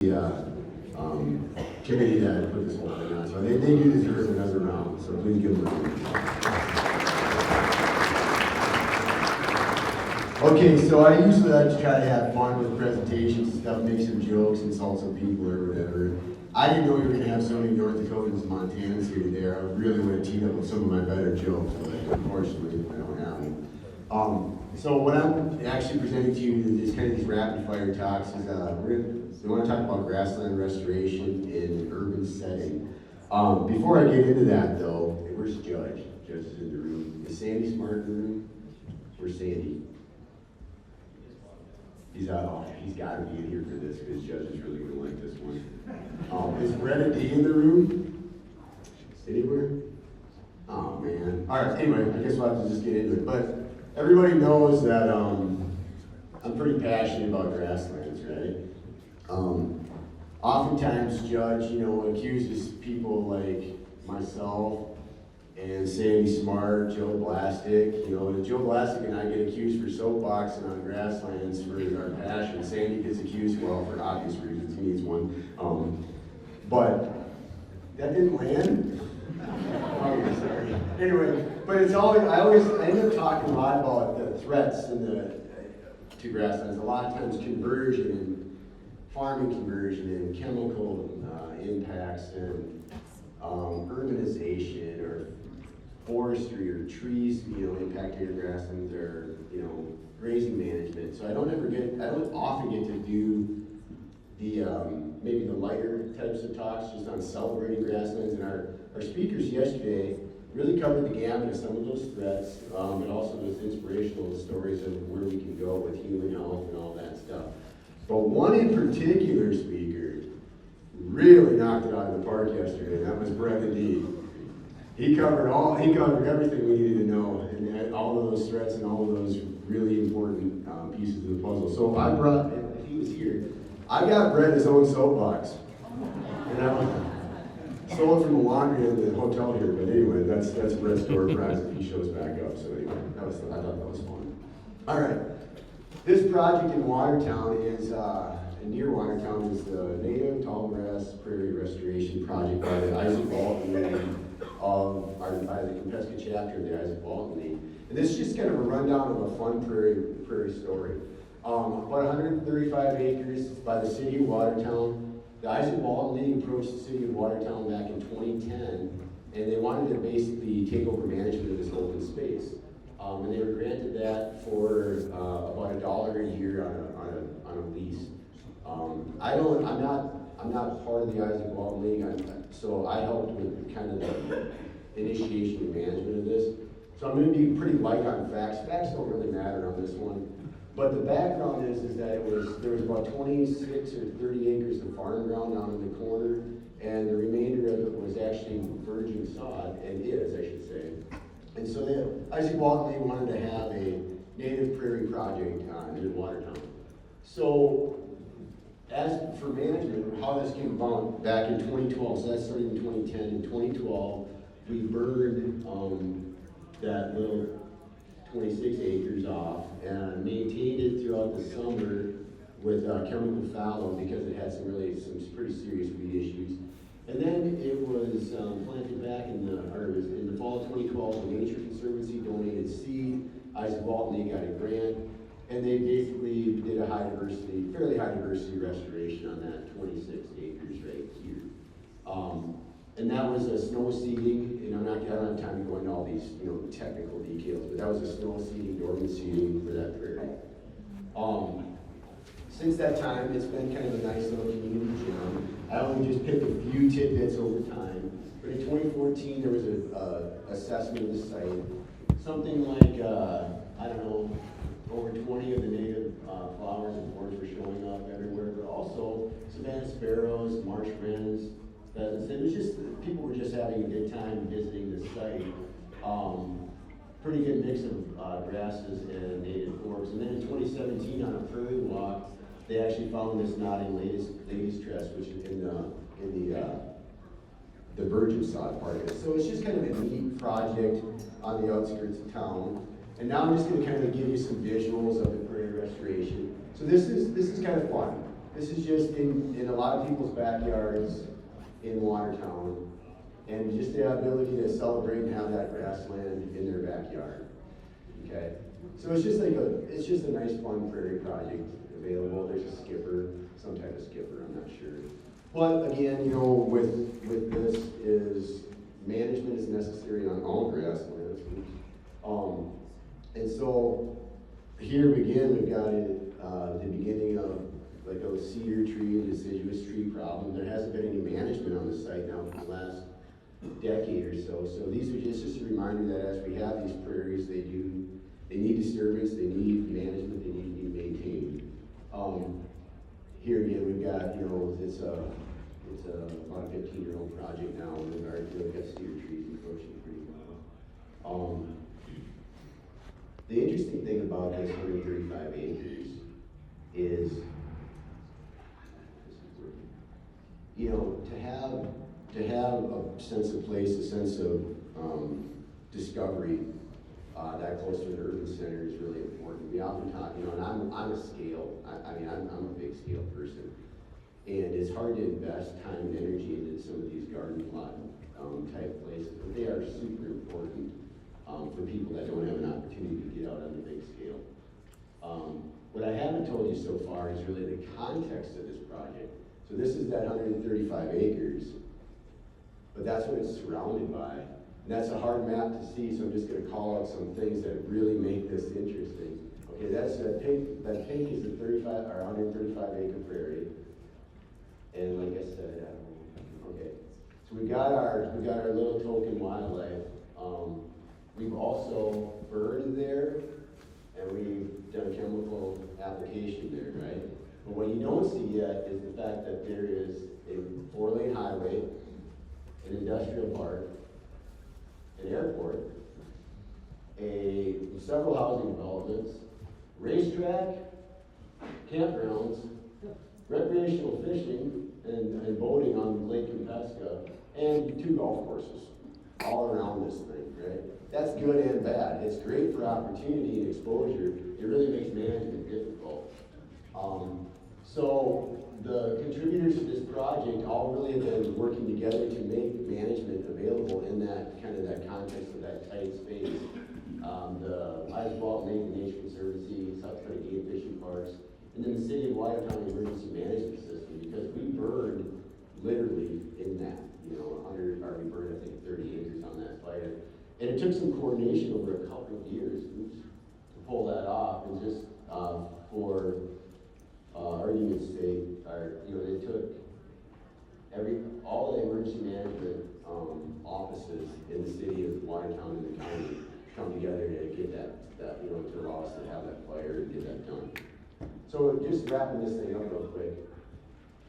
the committee that put this whole thing on. So they do deserve another round, so please give them a round. Okay, so I usually like to try to have fun with presentations and stuff, make some jokes, insult some people or whatever. I didn't know we were going to have so many North Dakotans and Montanans here today. I really would have teamed up with some of my better jokes, but unfortunately I don't have them. So what I'm actually presenting to you is kind of these rapid fire talks. Is we want to talk about grassland restoration in an urban setting. Before I get into that though, where's Judge? Judge is in the room. Is Sandy Smart in the room? Where's Sandy? He's got to be in here for this because Judge is really going to like this one. Is Bretta D in the room? Anywhere? Oh man. All right. Anyway, I guess we'll have to just get into it. But everybody knows that I'm pretty passionate about grasslands, right? Oftentimes, Judge, accuses people like myself and Sandy Smart, Joe Blastic. Joe Blastic and I get accused for soapboxing on grasslands for our passion. Sandy gets accused, well, for obvious reasons. He needs one. But that didn't land. Oh, sorry. Anyway, but I end up talking a lot about the threats to grasslands. A lot of times conversion and farming conversion and chemical impacts and urbanization or forestry or trees, impacting your grasslands or, grazing management. So I don't often get to do the, maybe the lighter types of talks just on celebrating grasslands. And our speakers yesterday really covered the gamut of some of those threats, and also those inspirational stories of where we can go with human health and all that stuff. But one in particular speaker really knocked it out of the park yesterday, and that was Bretta D. He covered everything we needed to know, and all of those threats and all of those really important pieces of the puzzle. So I brought, if he was here, I got Brett his own soapbox. And I stole it from the laundry in the hotel here, but anyway, that's Brett's door prize if he shows back up. So anyway, I thought that was fun. All right, this project in Watertown is, near Watertown is the Native Tallgrass Prairie Restoration Project by the Isaac Walton by the Compesca chapter of the Isaac Walton League. And this is just kind of a rundown of a fun prairie story. About 135 acres by the city of Watertown. The Isaac Walton League approached the city of Watertown back in 2010, and they wanted to basically take over management of this open space. And they were granted that for about $1 a year on a lease. I'm not part of the Isaac Walton League, so I helped with kind of the initiation and management of this. So I'm going to be pretty light on facts. Facts don't really matter on this one. But the background is that there was about 26 or 30 acres of farm ground down in the corner, and the remainder of it was actually virgin sod, and is, I should say. And so Isaac Walton League wanted to have a native prairie project near Watertown. So as for management, how this came about back in 2012, so that started in 2010. In 2012, we burned that little 26 acres off and maintained it throughout the summer with chemical fallow because it had some pretty serious weed issues. And then it was planted back in the fall of 2012. The Nature Conservancy donated seed. Isaac Walton League got a grant, and they basically did a fairly high diversity restoration on that 26 acres right here. And that was a snow seeding, and I don't have time to go into all these technical details, but that was a snow seeding, dormant seeding for that prairie. Since that time, it's been kind of a nice little community gem. I only just picked a few tidbits over time, but in 2014 there was an assessment of the site. Something like, over 20 of the native flowers and forms were showing up everywhere, but also Savannah sparrows, marsh wrens, pheasants. It was just, people were just having a good time visiting the site. Pretty good mix of grasses and native forbs. And then in 2017 on a prairie walk, they actually found this nodding ladies tress, which is in the virgin sod part of it. So it's just kind of a neat project on the outskirts of town. And now I'm just going to kind of give you some visuals of the prairie restoration. So this is kind of fun. This is just in a lot of people's backyards in Watertown, and just the ability to celebrate and have that grassland in their backyard. Okay, so it's just a nice fun prairie project available. There's a skipper, some type of skipper, I'm not sure. But again, you know, with this is management is necessary on all grasslands. And so here again, we've got the beginning of like a cedar tree and deciduous tree problem. There hasn't been any management on the site now for the last decade or so. So these are just a reminder that as we have these prairies, they need disturbance, they need management, they need to be maintained. Here again, we've got, you know, it's about a 15-year-old project now in regard to, we've got cedar trees encroaching pretty well. The interesting thing about this 135 acres is, you know, to have a sense of place, a sense of discovery that close to the urban center is really important. We often talk, you know, and I'm a scale, I'm a big scale person. And it's hard to invest time and energy into some of these garden plot type places, but they are super important for people that don't have an opportunity to get out on the big scale. What I haven't told you so far is really the context of this project. So this is that 135 acres, but that's what it's surrounded by. And that's a hard map to see, so I'm just going to call out some things that really make this interesting. Okay, that's that pink is a 135 acre prairie. And like I said, okay, so we got our little token wildlife. We've also burned there, and we've done chemical application there, right? But what you don't see yet is the fact that there is a 4-lane highway, an industrial park, an airport, several housing developments, racetrack, campgrounds, recreational fishing and boating on Lake Compesca, and 2 golf courses all around this thing, right? That's good and bad. It's great for opportunity and exposure. It really makes management difficult. So the contributors to this project all really have been working together to make management available in that kind of that context of that tight space. The Bauman Lake and Nature Conservancy, South Dakota Game Fishing Parks, and then the City of Watertown Emergency Management System, because we burned literally in that, you know, we burned I think 30 acres on that fire. And it took some coordination over a couple of years to pull that off, and just for argument's sake, you know, they took all the emergency management offices in the city of Watertown and the county come together to get that you know, to allow us to have that fire and get that done. So just wrapping this thing up real quick,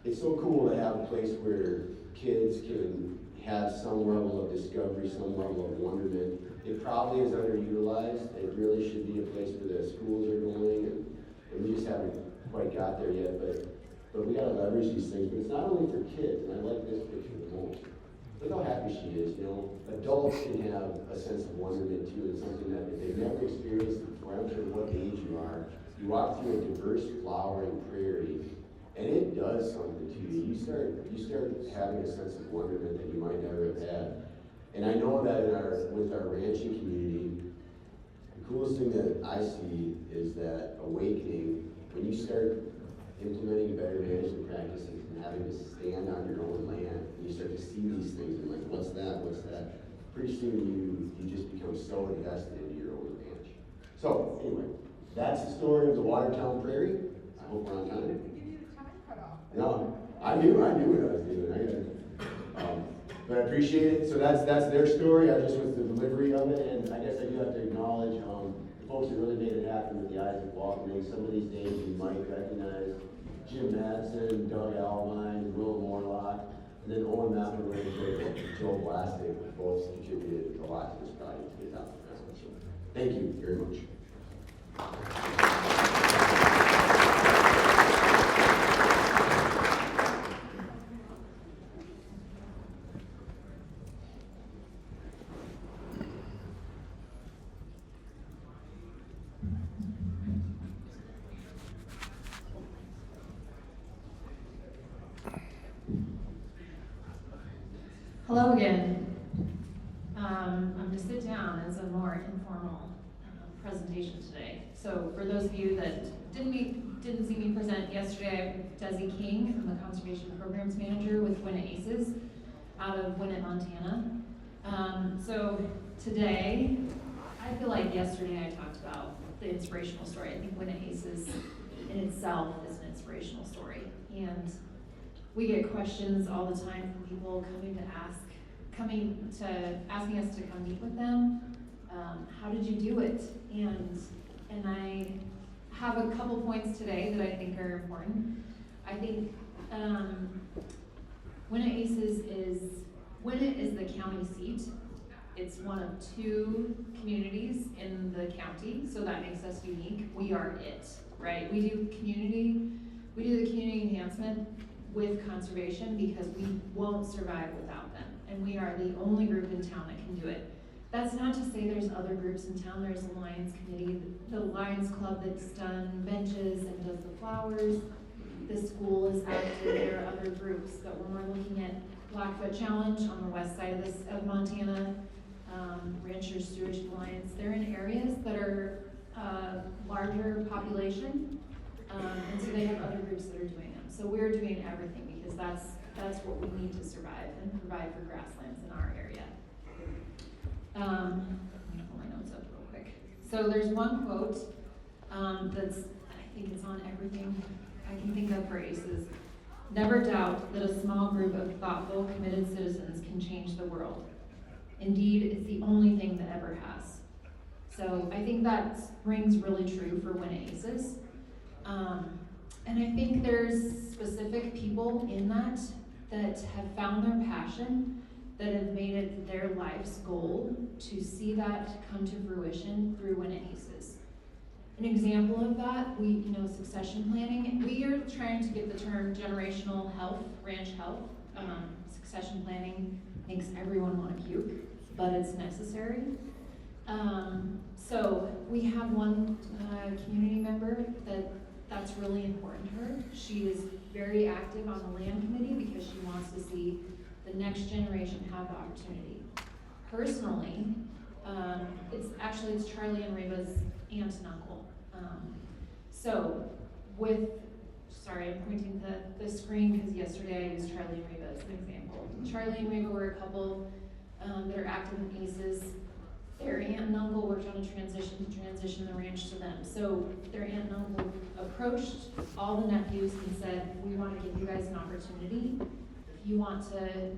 it's so cool to have a place where kids can have some level of discovery, some level of wonderment. It probably is underutilized. It really should be a place where the schools are going, and we just haven't quite got there yet, but we gotta leverage these things. But it's not only for kids, and I like this picture the most. Look how happy she is, you know. Adults can have a sense of wonderment too, and something that if they've never experienced before, I don't care what age you are, you walk through a diverse flowering prairie, and it does something to you. You start having a sense of wonderment that you might never have had. And I know that with our ranching community, the coolest thing that I see is that awakening when you start implementing better management practices and having to stand on your own land, and you start to see these things and like, what's that? Pretty soon you just become so invested into your own ranch. So anyway, that's the story of the Watertown Prairie. I hope we're on time. No, I knew what I was doing. But I appreciate it. So that's their story. I just was the delivery of it, and I guess I do have to acknowledge the folks that really made it happen with the Isaac Walking. Some of these names you might recognize: Jim Madsen, Doug Alvine, Will Morlock, and then Owen McElroy and Joe Blastic, both contributed a lot to this project to get out the ground. So thank you very much. Hello again. I'm going to sit down as a more informal presentation today. So for those of you that didn't see me present yesterday, I'm Desi King. I'm the Conservation Programs Manager with Winnett ACES out of Winnett, Montana. So today, I feel like yesterday I talked about the inspirational story. I think Winnett ACES in itself is an inspirational story. And we get questions all the time from people asking us to come meet with them. How did you do it? And I have a couple points today that I think are important. I think Winnett is the county seat. It's one of 2 communities in the county, so that makes us unique. We are it, right? We do the community enhancement with conservation because we won't survive without them. And we are the only group in town that can do it. That's not to say there's other groups in town. There's a Lions Committee, the Lions Club that's done benches and does the flowers. The school is active. There are other groups, but when we're looking at Blackfoot Challenge on the west side of Montana, Ranchers Stewardship Alliance, they're in areas that are larger population, and so they have other groups that are doing them. So we're doing everything because that's what we need to survive and provide for grasslands in our area. I'm gonna pull my notes up real quick. So there's one quote I think it's on everything I can think of for ACES. Never doubt that a small group of thoughtful, committed citizens can change the world. Indeed, it's the only thing that ever has. So I think that rings really true for Winnett ACES. And I think there's specific people in that have found their passion, that have made it their life's goal to see that come to fruition through Winnett ACES. An example of that, succession planning. We are trying to get the term generational health, ranch health. Succession planning makes everyone want to puke, but it's necessary. So we have one community member that's really important to her. She is very active on the land committee because she wants to see the next generation have the opportunity. Personally, it's Charlie and Reba's aunt and uncle. I'm pointing to the screen because yesterday I used Charlie and Reba as an example. Charlie and Reba were a couple that are active in ACES. Their aunt and uncle worked on a transition to transition the ranch to them. So their aunt and uncle approached all the nephews and said, we want to give you guys an opportunity. If you want to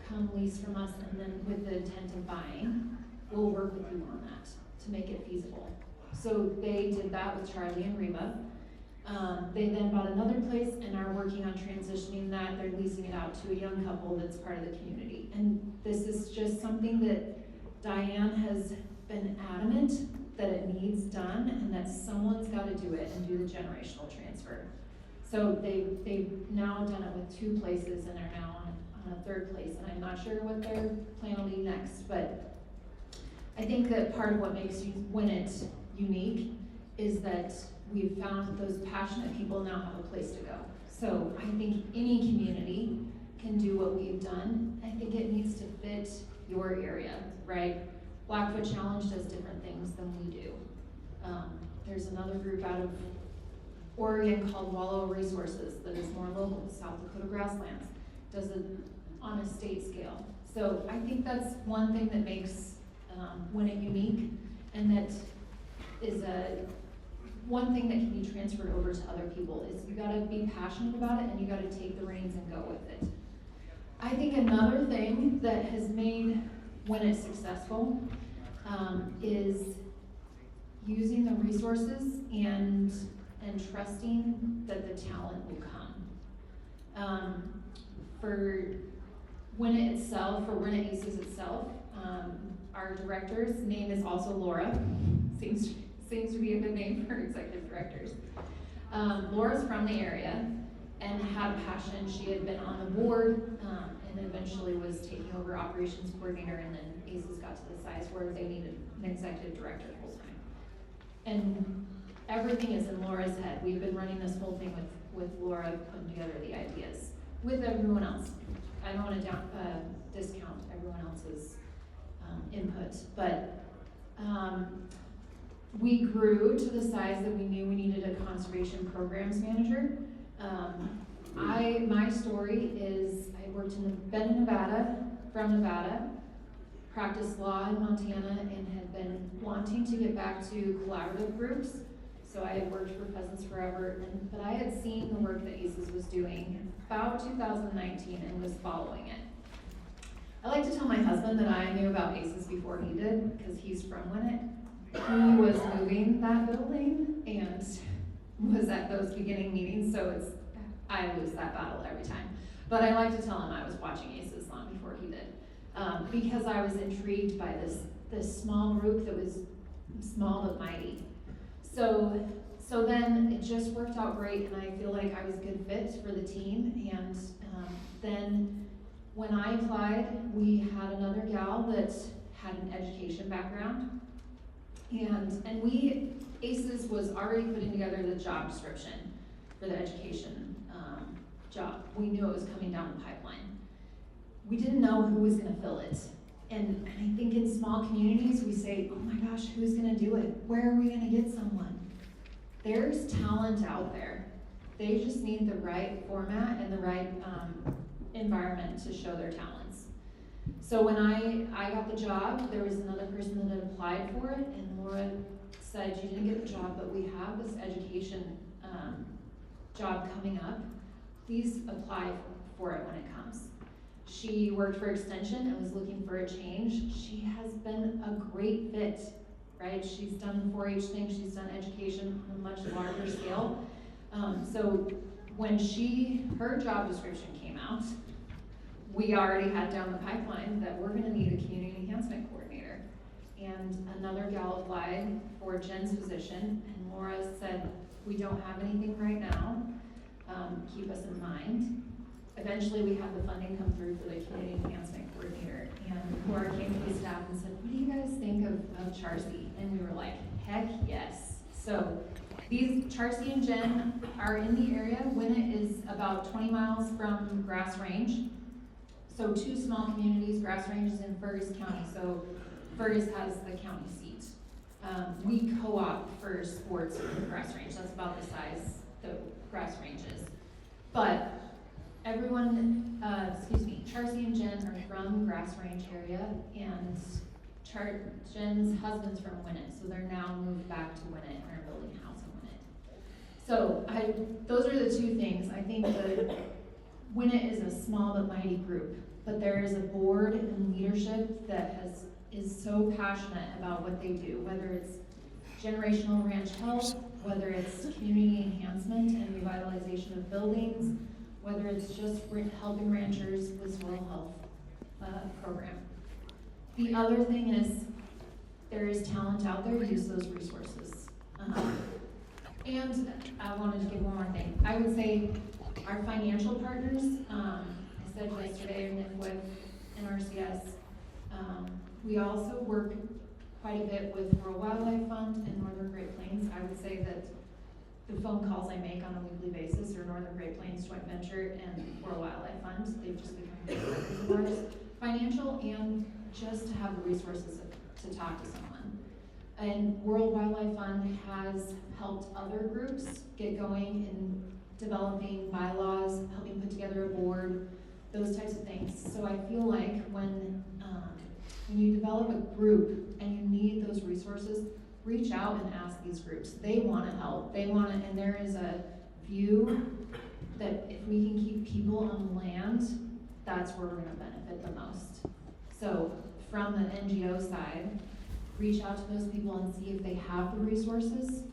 come lease from us and then with the intent of buying, we'll work with you on that to make it feasible. So they did that with Charlie and Reba. They then bought another place and are working on transitioning that. They're leasing it out to a young couple that's part of the community. And this is just something that Diane has been adamant that it needs done and that someone's got to do it and do the generational transfer. So they've now done it with 2 places and are now on a 3rd place. And I'm not sure what their plan will be next, but I think that part of what makes Winnett unique is that we've found those passionate people now have a place to go. So I think any community can do what we've done. I think it needs to fit your area, right? Blackfoot Challenge does different things than we do. There's another group out of Oregon called Wallow Resources that is more local, South Dakota Grasslands, does it on a state scale. So I think that's one thing that makes Winnett unique, and that is one thing that can be transferred over to other people is you gotta be passionate about it and you gotta take the reins and go with it. I think another thing that has made Winnett successful is using the resources and trusting that the talent will come. For Winnett itself, for Winnett ACES itself, our director's name is also Laura. Seems to be a good name for executive directors. Laura's from the area and had a passion. She had been on the board and eventually was taking over operations coordinator, and then ACES got to the size where they needed an executive director full time. And everything is in Laura's head. We've been running this whole thing with Laura putting together the ideas with everyone else. I don't want to discount everyone else's input. But we grew to the size that we knew we needed a conservation programs manager. My story is I worked been in Nevada, from Nevada, practiced law in Montana, and had been wanting to get back to collaborative groups. So I had worked for Pheasants Forever, but I had seen the work that ACES was doing about 2019 and was following it. I like to tell my husband that I knew about ACES before he did, because he's from Winnett. He was moving that building and was at those beginning meetings, so I lose that battle every time. But I like to tell him I was watching ACES long before he did, because I was intrigued by this small group that was small but mighty. So then it just worked out great, and I feel like I was a good fit for the team. And then when I applied, we had another gal that had an education background, and ACES was already putting together the job description for the education job. We knew it was coming down the pipeline. We didn't know who was going to fill it. And I think in small communities, we say, oh my gosh, who's going to do it? Where are we going to get someone? There's talent out there. They just need the right format and the right environment to show their talents. So when I got the job, there was another person that had applied for it, and Laura said, you didn't get the job, but we have this education job coming up. Please apply for it when it comes. She worked for Extension and was looking for a change. She has been a great fit, right? She's done the 4-H thing, she's done education on a much larger scale. So when her job description came out, we already had down the pipeline that we're gonna need a community enhancement coordinator. And another gal applied for Jen's position, and Laura said, we don't have anything right now, keep us in mind. Eventually we had the funding come through for the community enhancement coordinator, and Laura came to the staff and said, what do you guys think of Charcy? And we were like, heck yes. So Charcy and Jen are in the area. Winnett is about 20 miles from Grass Range. So two small communities. Grass Range is in Fergus County, so Fergus has the county seat. We co-op for sports in Grass Range. That's about the size the Grass Range is. But everyone, Charcy and Jen are from Grass Range area, and Jen's husband's from Winnett, so they're now moved back to Winnett and are building a house in Winnett. So those are the two things. I think that Winnett is a small but mighty group, but there is a board and leadership that is so passionate about what they do, whether it's generational ranch health, whether it's community enhancement and revitalization of buildings, whether it's just helping ranchers with soil health program. The other thing is there is talent out there, use those resources. And I wanted to give one more thing. I would say our financial partners, I said yesterday with NRCS, we also work quite a bit with Rural Wildlife Fund and Northern Great Plains. I would say that the phone calls I make on a weekly basis are Northern Great Plains Joint Venture and Rural Wildlife Fund. They've just become big partners of ours. Financial and just to have the resources to talk to someone. And World Wildlife Fund has helped other groups get going in developing bylaws, helping put together a board, those types of things. So I feel like when you develop a group and you need those resources, reach out and ask these groups. They want to help. They want to, and there is a view that if we can keep people on land, that's where we're going to benefit the most. So from the NGO side, reach out to those people and see if they have the resources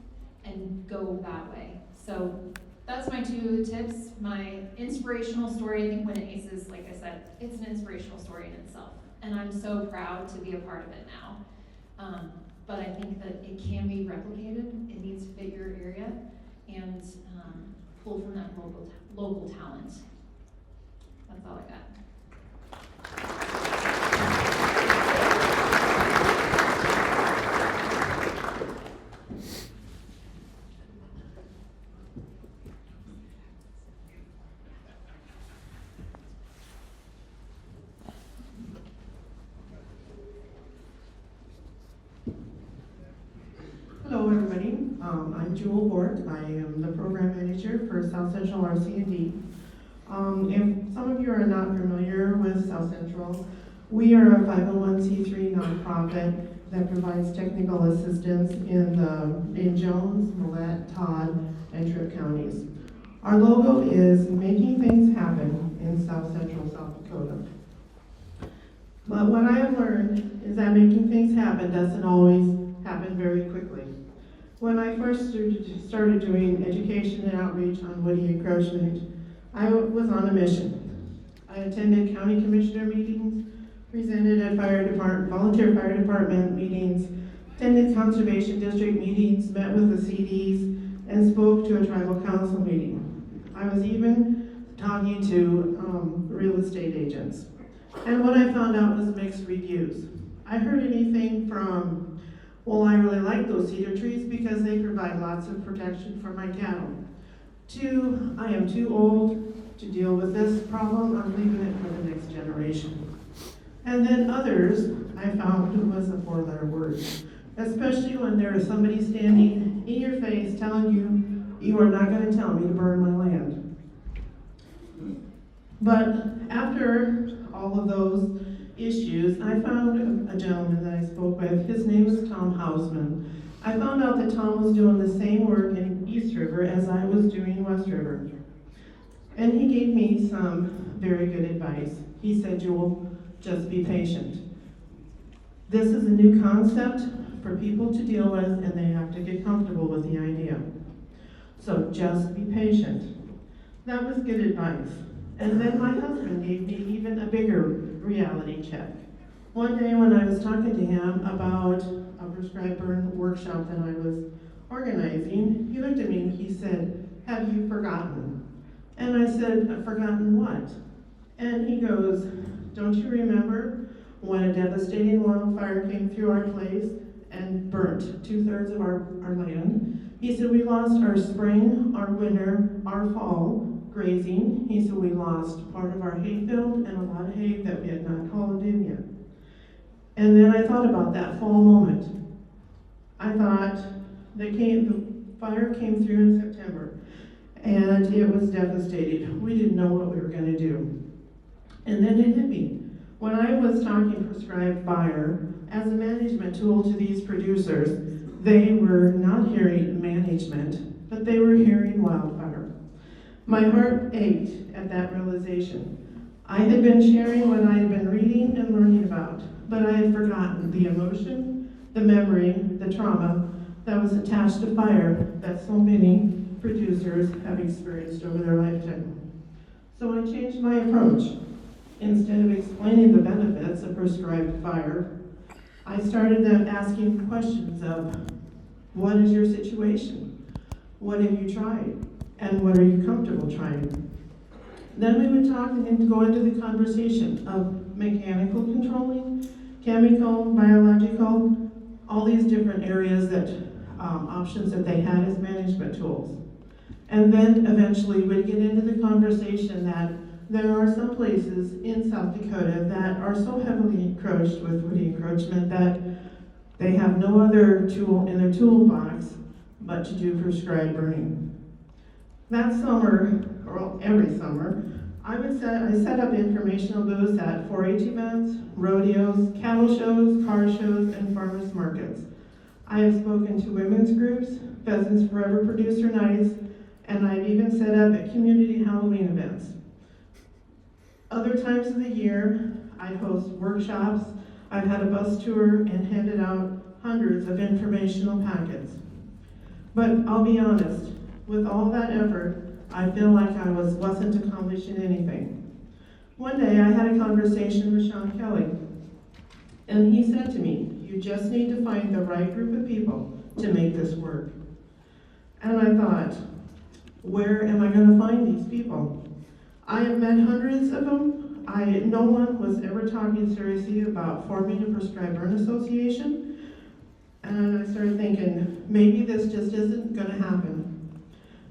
and go that way. So that's my 2 tips. My inspirational story, I think Winnett ACES, like I said, it's an inspirational story in itself. And I'm so proud to be a part of it now. But I think that it can be replicated. It needs to fit your area and pull from that local talent. That's all I got. Jewel Bork. I am the program manager for South Central RC&D. If some of you are not familiar with South Central, we are a 501c3 nonprofit that provides technical assistance in Jones, Winnett, Todd, and Tripp counties. Our logo is making things happen in South Central South Dakota. But what I have learned is that making things happen doesn't always happen very quickly. When I first started doing education and outreach on woody encroachment, I was on a mission. I attended county commissioner meetings, presented at volunteer fire department meetings, attended conservation district meetings, met with the CDs, and spoke to a tribal council meeting. I was even talking to real estate agents. And what I found out was mixed reviews. I heard anything from, well, I really like those cedar trees because they provide lots of protection for my cattle, to, I am too old to deal with this problem, I'm leaving it for the next generation. And then others I found was a four-letter word, especially when there is somebody standing in your face telling you, you are not going to tell me to burn my land. But after all of those issues, I found a gentleman that I spoke with. His name is Tom Hausman. I found out that Tom was doing the same work in East River as I was doing West River. And he gave me some very good advice. He said, Jewel, just be patient. This is a new concept for people to deal with, and they have to get comfortable with the idea. So just be patient. That was good advice. And then my husband gave me even a bigger reality check. One day when I was talking to him about a prescribed burn workshop that I was organizing, he looked at me and he said, have you forgotten? And I said, forgotten what? And he goes, don't you remember when a devastating wildfire came through our place and burnt 2/3 of our land? He said, we lost our spring, our winter, our fall grazing. He said, we lost part of our hay field and a lot of hay that we had not hauled in yet. And then I thought about that fall moment. I thought the fire came through in September and it was devastating. We didn't know what we were going to do. And then it hit me. When I was talking prescribed fire as a management tool to these producers, they were not hearing management, but they were hearing wildfire. My heart ached at that realization. I had been sharing what I had been reading and learning about, but I had forgotten the emotion, the memory, the trauma that was attached to fire that so many producers have experienced over their lifetime. So I changed my approach. Instead of explaining the benefits of prescribed fire, I started them asking questions of, what is your situation? What have you tried? And what are you comfortable trying? Then we would talk and go into the conversation of mechanical controlling, chemical, biological, all these different areas that, options that they had as management tools. And then eventually we'd get into the conversation that there are some places in South Dakota that are so heavily encroached with woody encroachment that they have no other tool in their toolbox but to do prescribed burning. That summer, or every summer, I set up informational booths at 4-H events, rodeos, cattle shows, car shows, and farmers markets. I have spoken to women's groups, Pheasants Forever Producer Nights, and I've even set up at community Halloween events. Other times of the year, I host workshops, I've had a bus tour and handed out hundreds of informational packets. But I'll be honest, with all that effort, I feel like I wasn't accomplishing anything. One day I had a conversation with Sean Kelly, and he said to me, you just need to find the right group of people to make this work. And I thought, where am I going to find these people? I have met hundreds of them. No one was ever talking seriously about forming a prescribed burn association. And I started thinking, maybe this just isn't going to happen.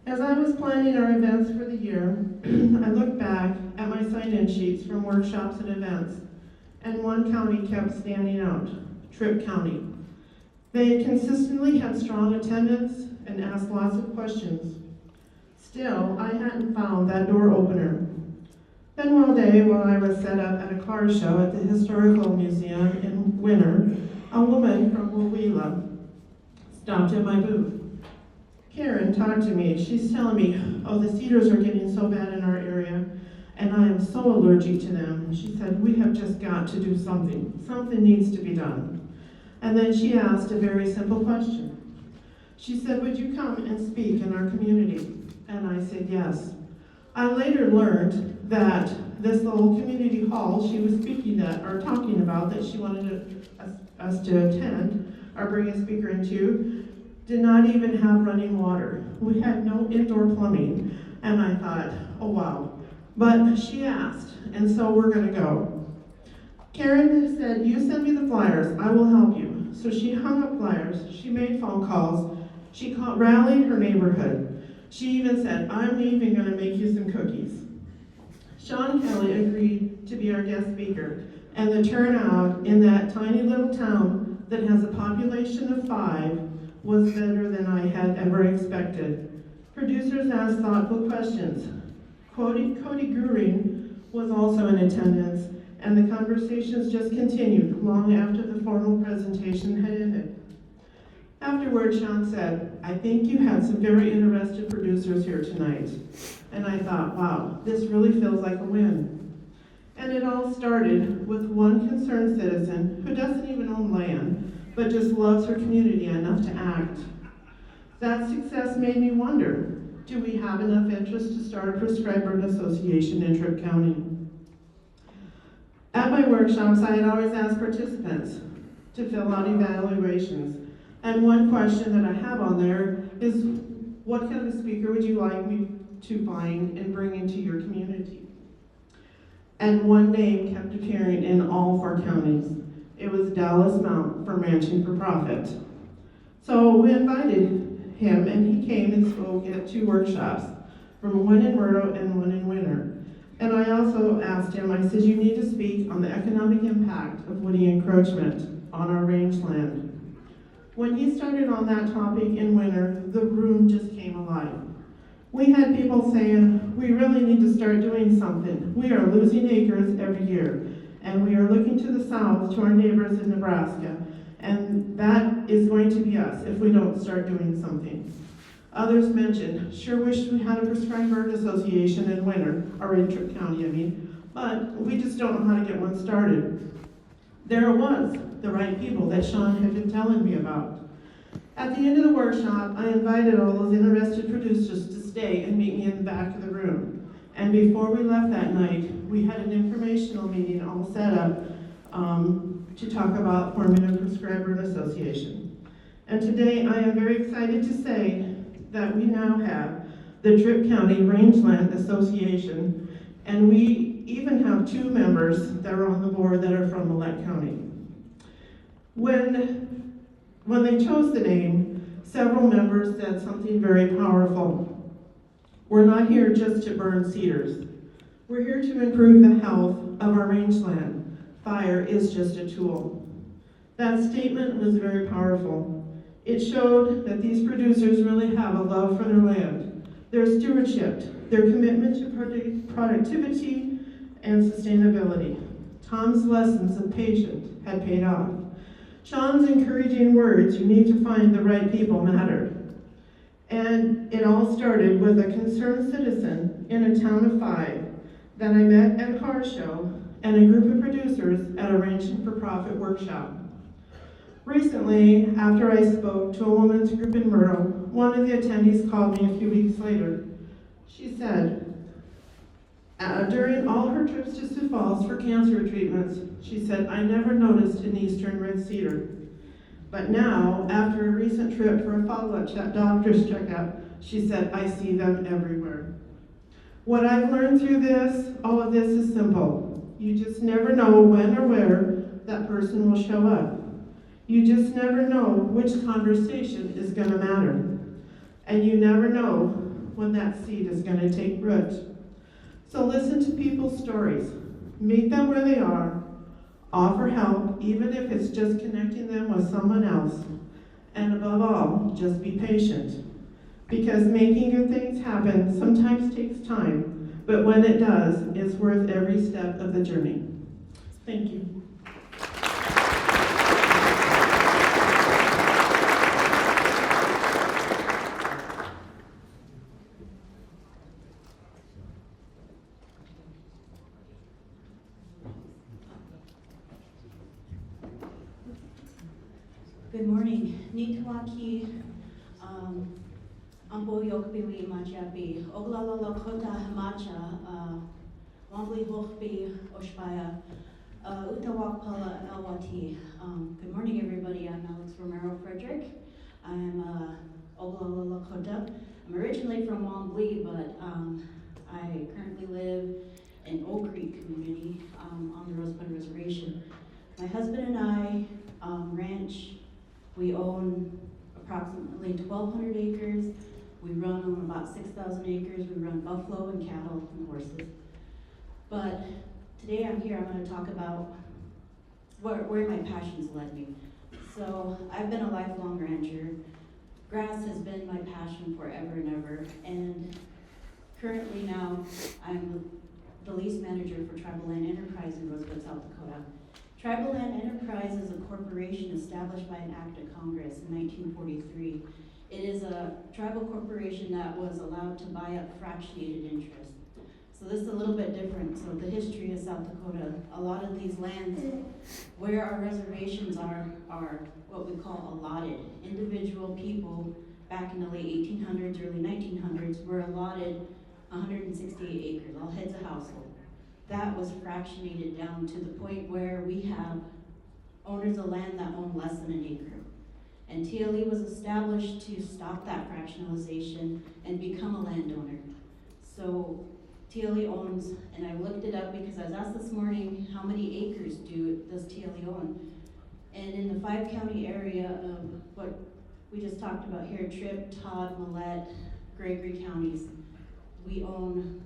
As I was planning our events for the year, I looked back at my sign-in sheets from workshops and events, and one county kept standing out, Tripp County. They consistently had strong attendance and asked lots of questions. Still, I hadn't found that door opener. Then one day, while I was set up at a car show at the Historical Museum in Winnett, a woman from Wawila stopped at my booth. Karen talked to me. She's telling me, oh, the cedars are getting so bad in our area, and I am so allergic to them. She said, we have just got to do something. Something needs to be done. And then she asked a very simple question. She said, would you come and speak in our community? And I said, yes. I later learned that this little community hall she was speaking at, or talking about, that she wanted us to attend, or bring a speaker into, did not even have running water. We had no indoor plumbing. And I thought, oh wow. But she asked, and so we're gonna go. Karen said, you send me the flyers, I will help you. So she hung up flyers, she made phone calls, she rallied her neighborhood. She even said, I'm even gonna make you some cookies. Sean Kelly agreed to be our guest speaker, and the turnout in that tiny little town that has a population of 5 was better than I had ever expected. Producers asked thoughtful questions. Cody Guring was also in attendance, and the conversations just continued long after the formal presentation had ended. Afterward, Sean said, I think you had some very interested producers here tonight. And I thought, wow, this really feels like a win. And it all started with one concerned citizen who doesn't even own land, but just loves her community enough to act. That success made me wonder, do we have enough interest to start a prescriber association in Tripp County? At my workshops, I had always asked participants to fill out evaluations. And one question that I have on there is, what kind of speaker would you like me to find and bring into your community? And one name kept appearing in all 4 counties. It was Dallas Mount from Ranching for Profit. So we invited him, and he came and spoke at 2 workshops, from one in Murdo and one in Winter. And I also asked him, I said, you need to speak on the economic impact of woody encroachment on our rangeland. When he started on that topic in Winter, the room just came alive. We had people saying, we really need to start doing something. We are losing acres every year, and we are looking to the south to our neighbors in Nebraska, and that is going to be us if we don't start doing something. Others mentioned, sure wish we had a prescribed bird association in Winter, or in Tripp County, I mean, but we just don't know how to get one started. There it was, the right people that Sean had been telling me about. At the end of the workshop, I invited all those interested producers to stay and meet me in the back of the room. And before we left that night, we had an informational meeting all set up to talk about forming a prescriber association. And today, I am very excited to say that we now have the Tripp County Rangeland Association, and we even have 2 members that are on the board that are from Winnett County. When they chose the name, several members said something very powerful. We're not here just to burn cedars. We're here to improve the health of our rangeland. Fire is just a tool. That statement was very powerful. It showed that these producers really have a love for their land, their stewardship, their commitment to productivity and sustainability. Tom's lessons of patience had paid off. Sean's encouraging words, you need to find the right people, mattered. And it all started with a concerned citizen in a town of 5 that I met at a car show and a group of producers at a Ranching for Profit workshop. Recently, after I spoke to a women's group in Myrtle, one of the attendees called me a few weeks later. She said, during all her trips to Sioux Falls for cancer treatments, she said, I never noticed an eastern red cedar. But now, after a recent trip for a follow-up doctor's checkup, she said, I see them everywhere. What I've learned through all of this is simple. You just never know when or where that person will show up. You just never know which conversation is going to matter. And you never know when that seed is going to take root. So listen to people's stories. Meet them where they are. Offer help, even if it's just connecting them with someone else. And above all, just be patient. Because making good things happen sometimes takes time, but when it does, it's worth every step of the journey. Thank you. Good morning. Nitwaki Ambo Yokbili Majabi Oglala Lakota Hamacha Wambli Hochbi Oshpaya Utawakpala Elwati. Good morning, everybody. I'm Alex Romero-Frederick. I'm Oglala Lakota. I'm originally from Wambli, but I currently live in Oak Creek community on the Rosebud Reservation. My husband and I ranch. We own approximately 1,200 acres. We run on about 6,000 acres. We run buffalo and cattle and horses. But today I'm here, I'm going to talk about where my passions led me. So I've been a lifelong rancher. Grass has been my passion forever and ever. And currently now, I'm the lease manager for Tribal Land Enterprise in Rosebud, South Dakota. Tribal Land Enterprise is a corporation established by an act of Congress in 1943. It is a tribal corporation that was allowed to buy up fractionated interest. So this is a little bit different. So the history of South Dakota, a lot of these lands where our reservations are what we call allotted. Individual people back in the late 1800s, early 1900s were allotted 168 acres, all heads of household. That was fractionated down to the point where we have owners of land that own less than an acre. And TLE was established to stop that fractionalization and become a landowner. So TLE owns, and I looked it up because I was asked this morning, how many acres does TLE own? And in the 5-county area of what we just talked about here, Tripp, Todd, Millette, Gregory counties, we own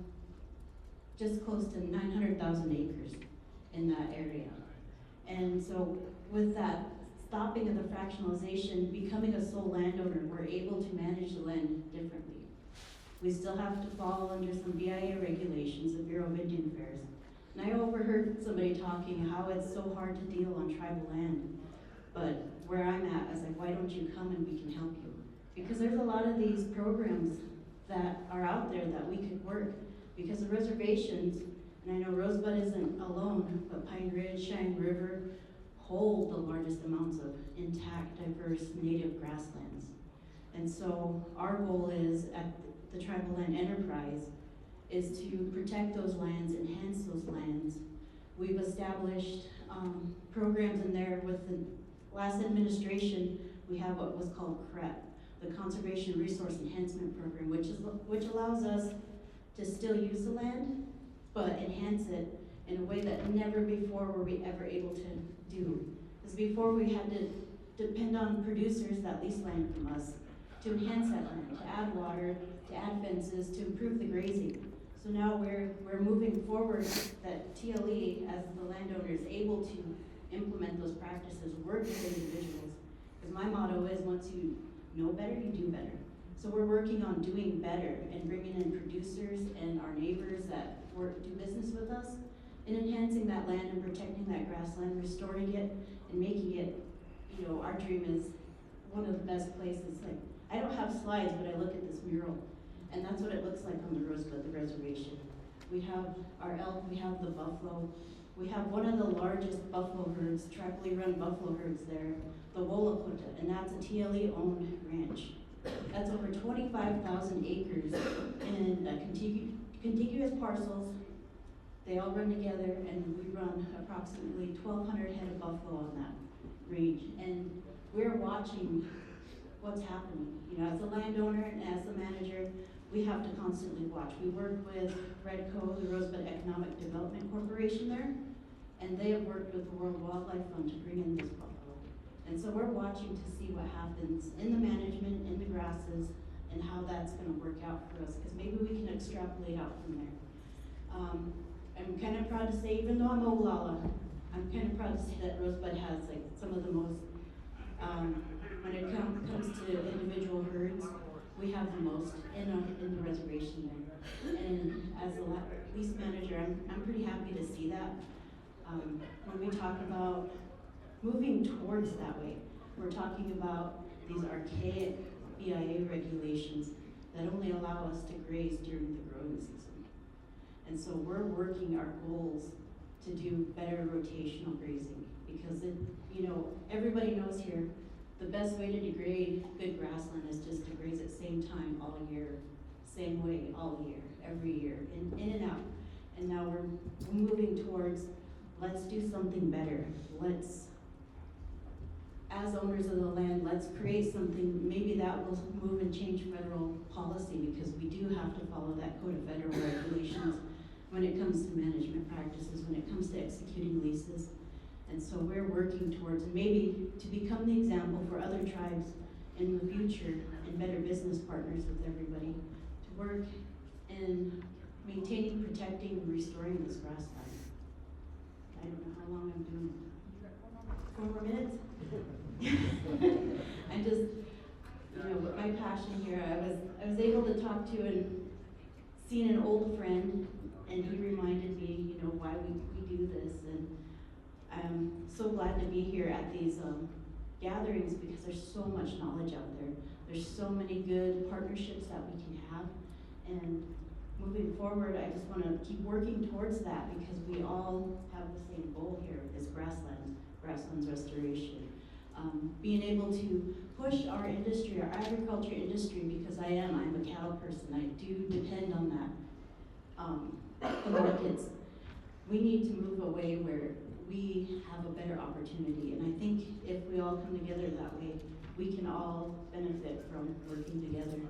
just close to 900,000 acres in that area. And so with that stopping of the fractionalization, becoming a sole landowner, we're able to manage the land differently. We still have to fall under some BIA regulations, the Bureau of Indian Affairs. And I overheard somebody talking how it's so hard to deal on tribal land. But where I'm at, I was like, why don't you come and we can help you? Because there's a lot of these programs that are out there that we could work. Because the reservations, and I know Rosebud isn't alone, but Pine Ridge, Cheyenne River hold the largest amounts of intact, diverse, native grasslands. And so our goal is, at the Tribal Land Enterprise, is to protect those lands, enhance those lands. We've established programs in there with the last administration. We have what was called CREP, the Conservation Resource Enhancement Program, which allows us to still use the land, but enhance it in a way that never before were we ever able to do. Because before we had to depend on producers that lease land from us to enhance that land, to add water, to add fences, to improve the grazing. So now we're moving forward that TLE, as the landowner, is able to implement those practices, work with individuals. Because my motto is, once you know better, you do better. So we're working on doing better and bringing in producers and our neighbors that do business with us and enhancing that land and protecting that grassland, restoring it and making it, our dream is one of the best places. Like, I don't have slides, but I look at this mural and that's what it looks like on the Rosebud, the reservation. We have our elk, we have the buffalo. We have one of the largest buffalo herds, tribally run buffalo herds there, the Wolakota, and that's a TLE-owned ranch. That's over 25,000 acres in contiguous parcels. They all run together, and we run approximately 1,200 head of buffalo on that range. And we're watching what's happening. As a landowner and as the manager, we have to constantly watch. We work with REDCO, the Rosebud Economic Development Corporation there, and they have worked with the World Wildlife Fund to bring in this buffalo. And so we're watching to see what happens in the management, in the grasses, and how that's going to work out for us, because maybe we can extrapolate out from there. I'm kind of proud to say, even though I'm Oglala, I'm kind of proud to say that Rosebud has some of the most, when it comes to individual herds, we have the most in the reservation there. And as a lease manager, I'm pretty happy to see that. When we talk about moving towards that way, we're talking about these archaic BIA regulations that only allow us to graze during the growing season. And so we're working our goals to do better rotational grazing, because everybody knows here, the best way to degrade good grassland is just to graze at same time all year, same way all year, every year, in and out. And now we're moving towards, let's do something better. Let's, as owners of the land, let's create something. Maybe that will move and change federal policy, because we do have to follow that code of federal regulations when it comes to management practices, when it comes to executing leases. And so we're working towards maybe to become the example for other tribes in the future, and better business partners with everybody, to work in maintaining, protecting, and restoring this grassland. I don't know how long I'm doing it. 4 more minutes? I just, with my passion here, I was able to talk to and seen an old friend, and he reminded me, why we do this, and I'm so glad to be here at these gatherings, because there's so much knowledge out there. There's so many good partnerships that we can have, and moving forward, I just want to keep working towards that, because we all have the same goal here, is grasslands restoration. Being able to push our industry, our agriculture industry, because I'm a cattle person, I do depend on that, the markets. We need to move away where we have a better opportunity, and I think if we all come together that way, we can all benefit from working together.